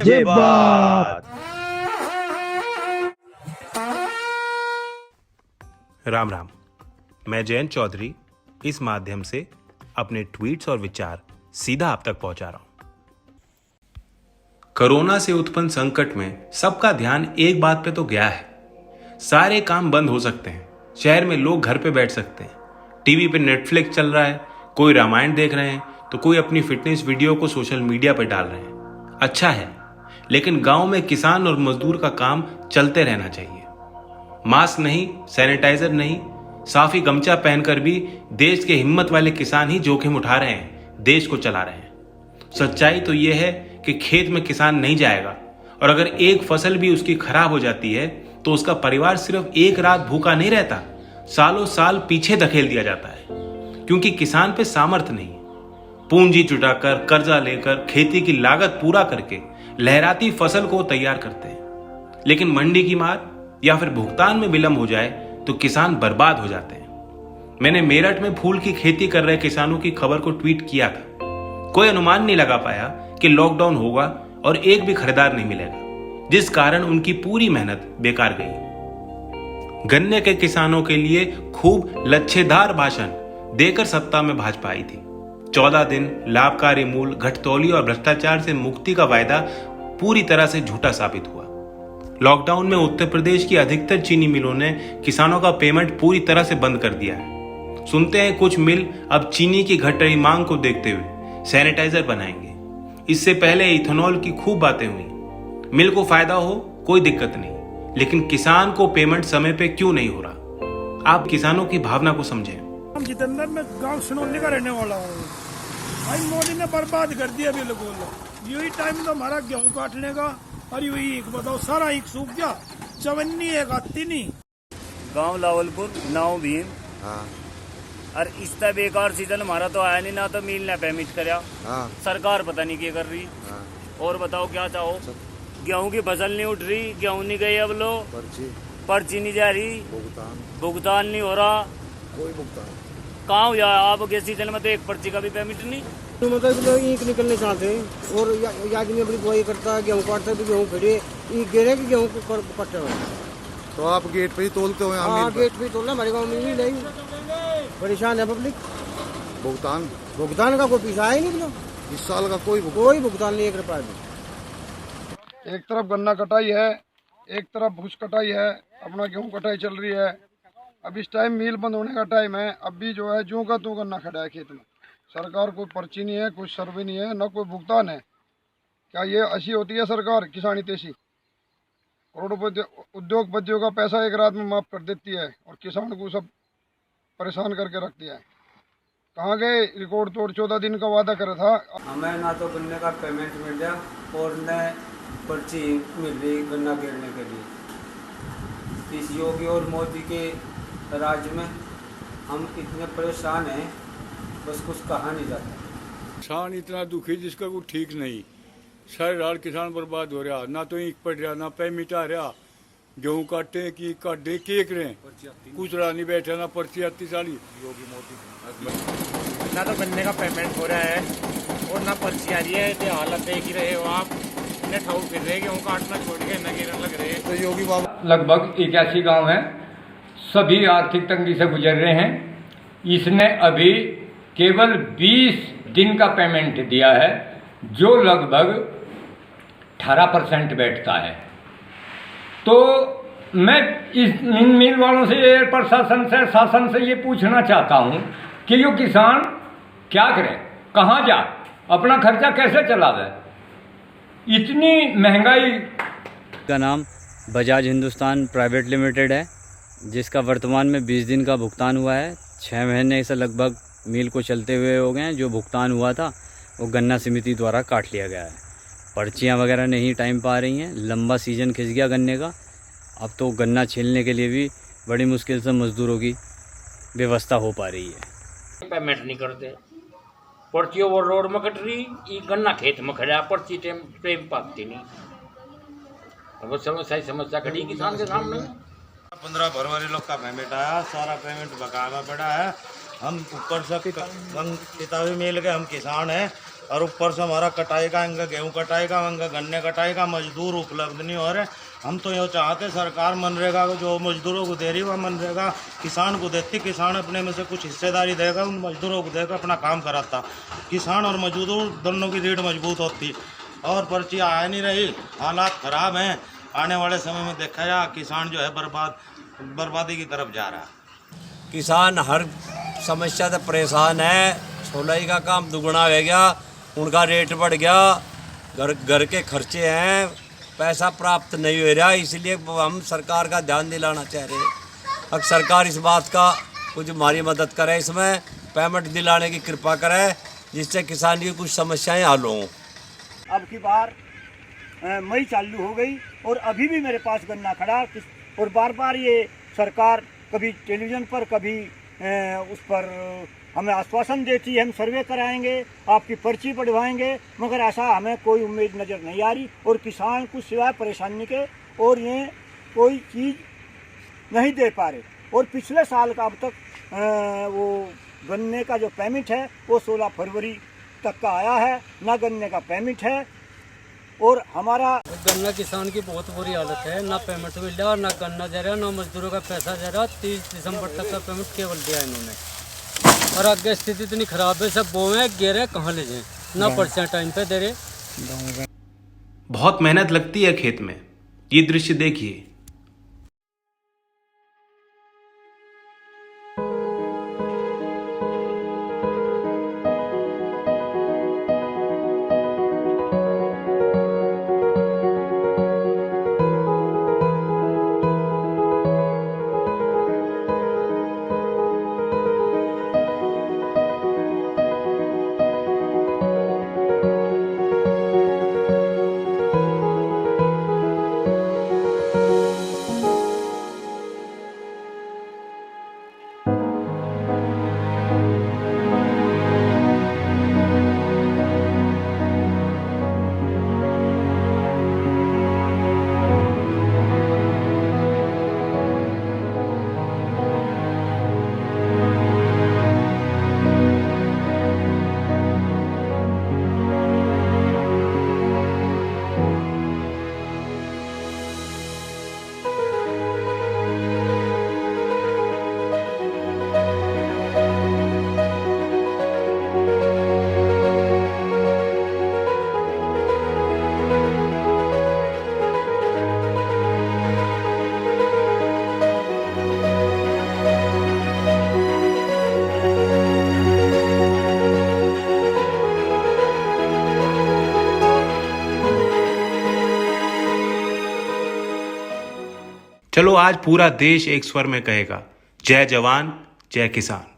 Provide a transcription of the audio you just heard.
ये बात। राम राम। मैं जयंत चौधरी इस माध्यम से अपने ट्वीट्स और विचार सीधा आप तक पहुंचा रहा हूं। कोरोना से उत्पन्न संकट में सबका ध्यान एक बात पे तो गया है, सारे काम बंद हो सकते हैं, शहर में लोग घर पे बैठ सकते हैं, टीवी पे नेटफ्लिक्स चल रहा है, कोई रामायण देख रहे हैं तो कोई अपनी फिटनेस वीडियो को सोशल मीडिया पर डाल रहे हैं। अच्छा है, लेकिन गांव में किसान और मजदूर का काम चलते रहना चाहिए। मास्क नहीं, सैनिटाइजर नहीं, साफी गमछा पहनकर भी देश के हिम्मत वाले किसान ही जोखिम उठा रहे हैं, देश को चला रहे हैं। सच्चाई तो यह है कि खेत में किसान नहीं जाएगा और अगर एक फसल भी उसकी खराब हो जाती है तो उसका परिवार सिर्फ एक रात भूखा नहीं रहता, सालों साल पीछे धकेल दिया जाता है, क्योंकि किसान पे सामर्थ्य नहीं। पूंजी जुटाकर, कर्जा लेकर, खेती की लागत पूरा करके लहराती फसल को तैयार करते हैं, लेकिन मंडी की मार या फिर भुगतान में विलंब हो जाए तो किसान बर्बाद हो जाते हैं। मैंने मेरठ में फूल की खेती कर रहे किसानों की खबर को ट्वीट किया था। कोई अनुमान नहीं लगा पाया कि लॉकडाउन होगा और एक भी खरीदार नहीं मिलेगा, जिस कारण उनकी पूरी मेहनत बेकार गई। गन्ने के किसानों के लिए खूब लच्छेदार भाषण देकर सत्ता में भाजपा आई थी। 14 दिन लाभकारी मूल्य, घटतौली और भ्रष्टाचार से मुक्ति का वायदा पूरी तरह से झूठा साबित हुआ। लॉकडाउन में उत्तर प्रदेश की अधिकतर चीनी मिलों ने किसानों का पेमेंट पूरी तरह से बंद कर दिया है। सुनते हैं कुछ मिल अब चीनी की घट रही मांग को देखते हुए सैनिटाइजर बनाएंगे। इससे पहले इथेनॉल की खूब बातें हुई। मिल को फायदा हो कोई दिक्कत नहीं, लेकिन किसान को पेमेंट समय पे क्यों नहीं हो रहा? आप किसानों की भावना को समझें। हम जितेंद्र में गांव सनौली का रहने वाला हूँ। भाई मोदी ने बर्बाद कर दिया बिल्कुल। यही टाइम तो हमारा गेहूं काटने का, और यही एक बताओ सारा एक सूख गया, चवन्नी एक आती नहीं। गांव लावलपुर, नाव भीम। हाँ। और इस तरह बेकार सीजन हमारा तो आया नहीं, ना तो मिल ने पेमेंट करया। हाँ। सरकार पता नहीं क्या कर रही। हाँ। और बताओ क्या चाहो? गेहूं की फसल नहीं उठ रही, गेहूं नहीं गई, अब लो पर्ची नहीं जा रही, भुगतान नहीं हो रहा, कोई भुगतान कहाँ हो जाए। आप के सीजन में तो एक पर्ची का भी पेमेंट नहीं। तो मतलब लोग ईंक निकलने चाहते हैं और आदमी अपनी बुआई करता है, गेहूँ काटता है, तो गेहूँ खड़े गिरे कि गेहूँ को कटे हुए। तो आप गेट पे ही तोलते हो? हाँ, गेट पे ही तोलना। हमारे गाँव में भी नहीं, परेशान है पब्लिक। भुगतान का कोई पैसा है नहीं, इस साल का कोई भुगतान नहीं, 1 रुपया भी। एक तरफ गन्ना कटाई है, एक तरफ भूस कटाई है, अपना गेहूं कटाई चल रही है। अब इस टाइम मिल बंद होने का टाइम है। अब भी जो है जो का तो गन्ना खड़ा है खेत में। सरकार कोई पर्ची नहीं है, कोई सर्वे नहीं है, न कोई भुगतान है। क्या ये ऐसी होती है सरकार किसानी तेसी? करोड़ों उद्योगपतियों का पैसा एक रात में माफ कर देती है और किसान को सब परेशान करके रख दिया है। कहाँ गए रिकॉर्ड तोड़? 14 दिन का वादा करा था। हमें ना तो गन्ने का पेमेंट मिल गया और न पर्ची मिल रही गन्ना गिरने के लिए। इस योगी और मोदी के राज्य में हम इतने परेशान हैं, बस कुछ कहा नहीं जाता। किसान इतना दुखी जिसका कोई ठीक नहीं। सारे राल किसान बर्बाद हो रहा, ना तो ईंक पड़ रहा, ना पेमेंट आ रहा। गेहूँ काटे की काटे के करें, कुछ रहा नहीं बैठा, ना पर्ची आती साली। योगी मोदी ना तो गन्ने का पेमेंट हो रहा है और ना पर्ची आ रही है। तो हालत देख ही रहे हो आप, इतने ठाऊ फिर रहे, गेहूँ काटना छोड़ के न गिरने लग रहे। तो योगी बाबा लगभग 81 गांव हैं, सभी आर्थिक तंगी से गुजर रहे हैं। इसने अभी केवल 20 दिन का पेमेंट दिया है, जो लगभग 18% बैठता है। तो मैं इन मिल वालों से, प्रशासन से, शासन से ये पूछना चाहता हूँ कि ये किसान क्या करें, कहाँ जाए, अपना खर्चा कैसे चलावे? इतनी महंगाई। का नाम बजाज हिंदुस्तान प्राइवेट लिमिटेड है, जिसका वर्तमान में 20 दिन का भुगतान हुआ है। 6 महीने से लगभग मिल को चलते हुए हो गए हैं। जो भुगतान हुआ था वो गन्ना समिति द्वारा काट लिया गया है। पर्चियां वगैरह नहीं टाइम पा रही हैं। लंबा सीजन खिंच गया गन्ने का। अब तो गन्ना छीलने के लिए भी बड़ी मुश्किल से मजदूरों की व्यवस्था हो पा रही है। पेमेंट नहीं करते, पर्ची ओवर रोड में कट रही, ये गन्ना खेत में खड़ा, पर्ची टाइम पाती नहीं। अब समस्या खड़ी किसान के सामने। 15 फरवरी लोग का पेमेंट आया, सारा पेमेंट बकाया पड़ा है। हम ऊपर से किताबी मिल के हम किसान हैं, और ऊपर से हमारा कटाई का, इनका गेहूँ कटाई का, इनका गन्ने कटाई का मजदूर उपलब्ध नहीं हो रहे। हम तो ये चाहते सरकार मनरेगा को जो मजदूरों को दे रही वह मनरेगा किसान को देती, किसान अपने में से कुछ हिस्सेदारी देगा, उन मजदूरों को देकर अपना काम कराता, किसान और मजदूर दोनों की रीढ़ मजबूत होती। और पर्ची आ नहीं रही, हालात ख़राब हैं। आने वाले समय में देखा जा किसान जो है बर्बादी की तरफ जा रहा है। किसान हर समस्या से परेशान है। छोलाई का काम दुगना हो गया, उनका रेट बढ़ गया, घर के खर्चे हैं, पैसा प्राप्त नहीं हो रहा, इसलिए हम सरकार का ध्यान दिलाना चाह रहे हैं। अब सरकार इस बात का कुछ हमारी मदद करे, इसमें पेमेंट दिलाने की कृपा करे, जिससे किसान की कुछ समस्याएं हल हों। अब की बार मई चालू हो गई और अभी भी मेरे पास गन्ना खड़ा, और बार बार ये सरकार कभी टेलीविज़न पर कभी उस पर हमें आश्वासन देती है हम सर्वे कराएंगे, आपकी पर्ची बढ़वाएंगे, मगर ऐसा हमें कोई उम्मीद नज़र नहीं आ रही। और किसान कुछ सिवाय परेशानी के और ये कोई चीज़ नहीं दे पा रहे। और पिछले साल का अब तक वो गन्ने का जो पेमेंट है वो 16 फरवरी तक का आया है, ना गन्ने का पेमेंट है। और हमारा गन्ना किसान की बहुत बुरी हालत है, ना पेमेंट मिल रहा, ना गन्ना दे रहा, ना मजदूरों का पैसा दे रहा। 30 दिसंबर तक का पेमेंट केवल दिया इन्होंने, और आगे स्थिति इतनी खराब है, सब बोए गिरे कहाँ ले जाए, ना पर्चा टाइम पे दे रहे। बहुत मेहनत लगती है खेत में, ये दृश्य देखिए। चलो आज पूरा देश एक स्वर में कहेगा, जय जवान जय किसान।